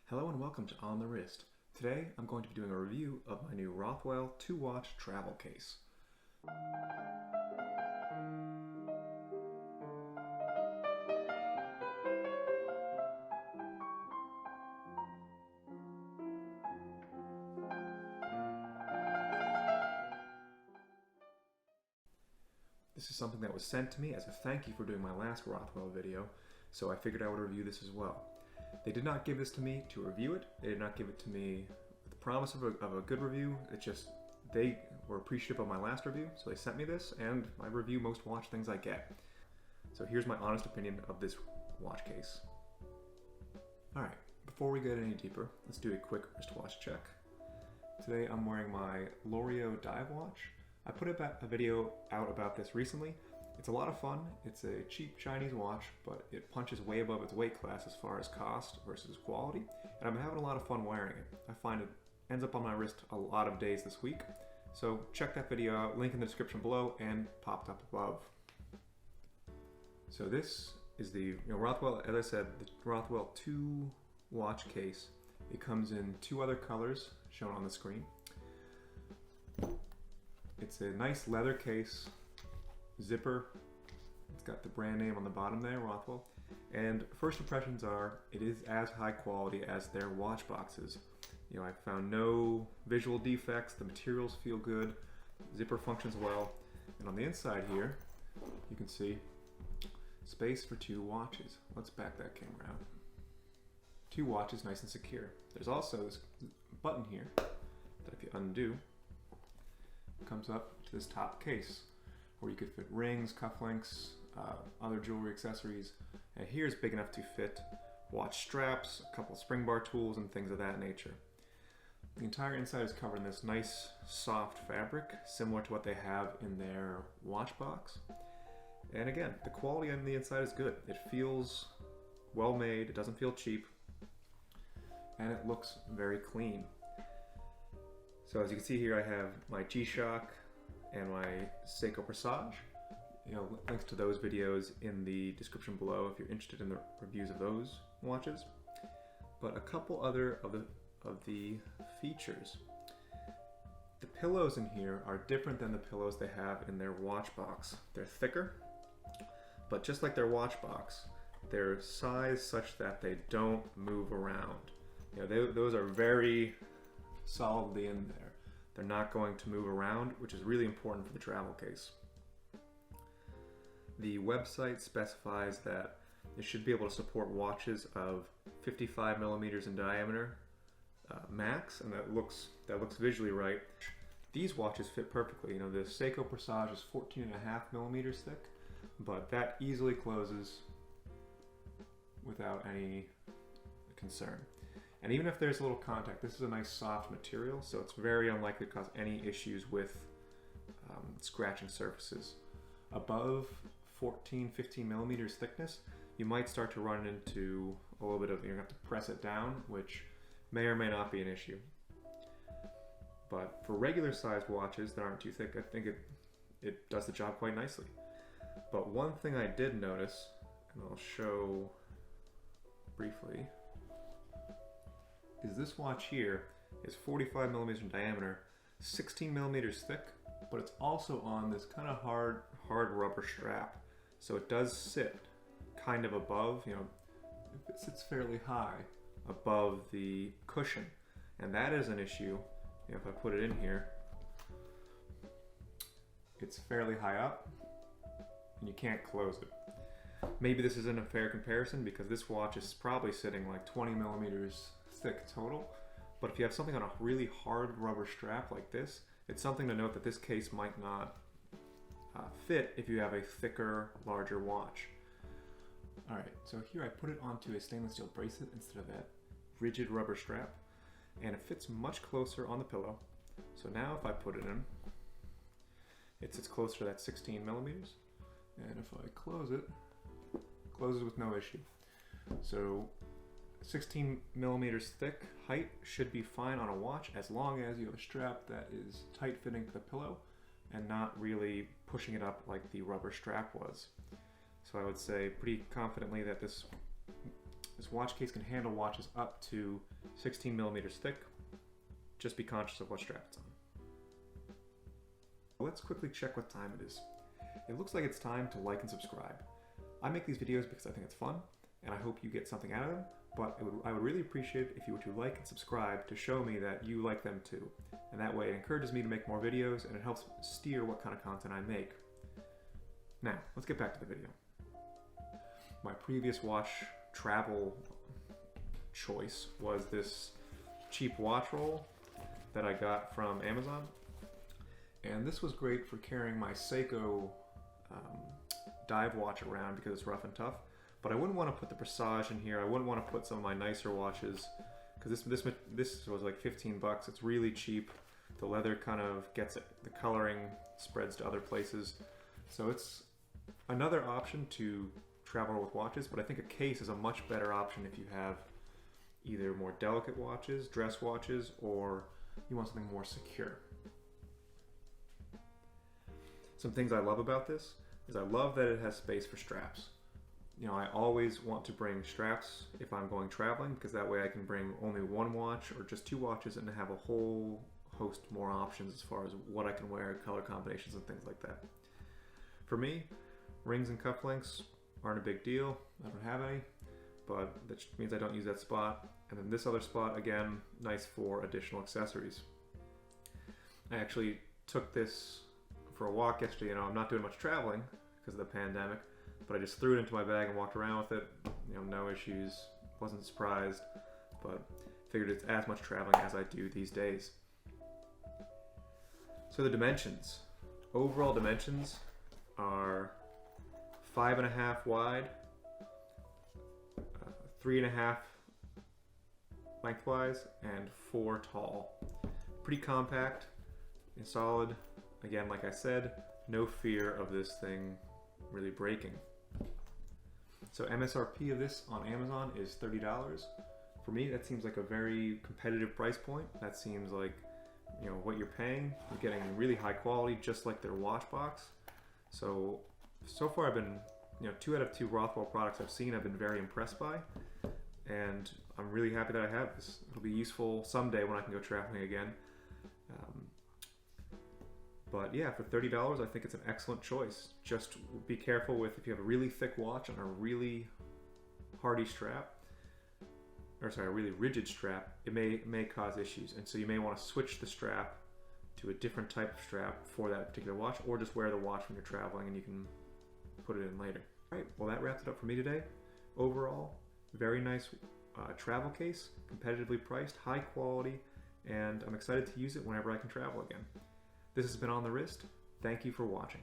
Hello and welcome to On the Wrist. Today I'm going to be doing a review of my new Rothwell 2-watch travel case. This is something that was sent to me as a thank you for doing my last Rothwell video, so I figured I would review this as well. They did not give this to me to review it. They did not give it to me with the promise of a good review. It's just they were appreciative of my last review, so they sent me this, and I review most watch things I get. So here's my honest opinion of this watch case. Alright, before we get any deeper, let's do a quick wristwatch check. Today I'm wearing my Loriot dive watch. I put a video out about this recently. It's a lot of fun. It's a cheap Chinese watch, but it punches way above its weight class as far as cost versus quality, and I've been having a lot of fun wearing it. I find it ends up on my wrist a lot of days this week, so check that video out, link in the description below and popped up above. So this is the Rothwell, as I said, the Rothwell 2 watch case. It comes in two other colors shown on the screen. It's a nice leather case, zipper. It's got the brand name on the bottom there, Rothwell. And first impressions are, it is as high quality as their watch boxes. I found no visual defects, the materials feel good, zipper functions well. And on the inside here, you can see space for two watches. Let's back that camera out. Two watches, nice and secure. There's also this button here that if you undo, comes up to this top case where you could fit rings, cufflinks, other jewelry accessories. And here's big enough to fit watch straps, a couple of spring bar tools, and things of that nature. The entire inside is covered in this nice soft fabric, similar to what they have in their watch box. And again, the quality on the inside is good. It feels well made, it doesn't feel cheap, and it looks very clean. So as you can see here, I have my G-Shock and my Seiko Presage. Links to those videos in the description below if you're interested in the reviews of those watches. But a couple other of the features. The pillows in here are different than the pillows they have in their watch box. They're thicker, but just like their watch box, they're sized such that they don't move around. Those are very solidly in there. They're not going to move around, which is really important for the travel case. The website specifies that it should be able to support watches of 55 millimeters in diameter max, and that looks visually right. These watches fit perfectly. The Seiko Presage is 14.5 millimeters thick, but that easily closes without any concern. And even if there's a little contact, this is a nice soft material, so it's very unlikely to cause any issues with scratching surfaces. Above 15 millimeters thickness, you might start to run into a little bit of, you're gonna have to press it down, which may or may not be an issue. But for regular sized watches that aren't too thick, I think it does the job quite nicely. But one thing I did notice, and I'll show briefly, is this watch here is 45 millimeters in diameter, 16 millimeters thick, but it's also on this kind of hard rubber strap. So it does sit kind of above, it sits fairly high above the cushion. And that is an issue. If I put it in here, it's fairly high up and you can't close it. Maybe this isn't a fair comparison because this watch is probably sitting like 20 millimeters thick total, but if you have something on a really hard rubber strap like this, it's something to note that this case might not fit if you have a thicker, larger watch. Alright, so here I put it onto a stainless steel bracelet instead of that rigid rubber strap, and it fits much closer on the pillow. So now if I put it in, it sits closer to that 16 millimeters, and if I close it closes with no issue. So 16 millimeters thick height should be fine on a watch as long as you have a strap that is tight fitting to the pillow and not really pushing it up like the rubber strap was. So I would say pretty confidently that this This watch case can handle watches up to 16 millimeters thick. Just be conscious of what strap it's on. Let's quickly check what time it is. It looks like it's time to like and subscribe. I make these videos because I think it's fun, and I hope you get something out of them, but I would really appreciate it if you were to like and subscribe to show me that you like them too. And that way it encourages me to make more videos, and it helps steer what kind of content I make. Now, let's get back to the video. My previous watch travel choice was this cheap watch roll that I got from Amazon. And this was great for carrying my Seiko dive watch around because it's rough and tough. But I wouldn't want to put the Presage in here. I wouldn't want to put some of my nicer watches because this was like 15 bucks. It's really cheap. The leather kind of gets it. The coloring spreads to other places. So it's another option to travel with watches, but I think a case is a much better option if you have either more delicate watches, dress watches, or you want something more secure. Some things I love about this is I love that it has space for straps. You know, I always want to bring straps if I'm going traveling because that way I can bring only one watch or just two watches and have a whole host more options as far as what I can wear, color combinations and things like that. For me, rings and cufflinks aren't a big deal. I don't have any, but that means I don't use that spot. And then this other spot, again, nice for additional accessories. I actually took this for a walk yesterday. You know, I'm not doing much traveling because of the pandemic, but I just threw it into my bag and walked around with it. You know, no issues, wasn't surprised, but figured it's as much traveling as I do these days. So the dimensions. Overall dimensions are 5.5 wide, 3.5 lengthwise, and 4 tall. Pretty compact and solid. Again, like I said, no fear of this thing really breaking. So MSRP of this on Amazon is $30. For me, that seems like a very competitive price point. That seems like, you know, what you're paying. You're getting really high quality, just like their watch box. So far I've been, 2 out of 2 Rothwell products I've seen I've been very impressed by, and I'm really happy that I have this. It'll be useful someday when I can go traveling again. But yeah, for $30, I think it's an excellent choice. Just be careful with if you have a really thick watch and a really hardy strap, a really rigid strap, it may cause issues. And so you may want to switch the strap to a different type of strap for that particular watch, or just wear the watch when you're traveling and you can put it in later. All right, well that wraps it up for me today. Overall, very nice travel case, competitively priced, high quality, and I'm excited to use it whenever I can travel again. This has been On The Wrist. Thank you for watching.